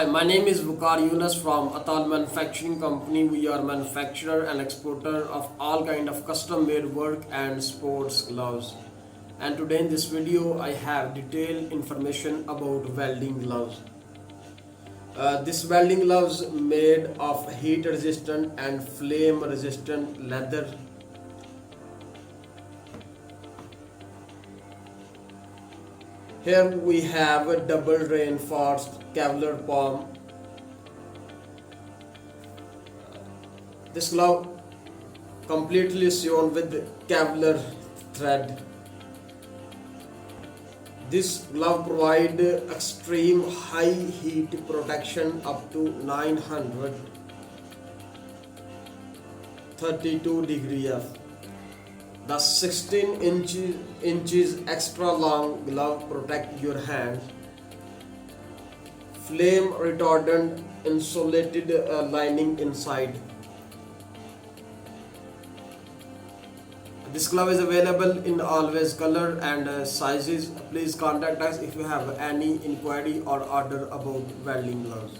Hi, my name is Bukar Yunus from Atalb Manufacturing Company. We are manufacturer and exporter of all kind of custom-made work and sports gloves. And today in this video, I have detailed information about welding gloves. This welding gloves made of heat-resistant and flame-resistant leather. Here we have a double reinforced Kevlar palm. This glove completely sewn with Kevlar thread. This glove provides extreme high heat protection up to 932 degrees F. The 16 inches extra long glove protect your hand. Flame retardant insulated lining inside. This glove is available in always color and sizes. Please contact us if you have any inquiry or order about welding gloves.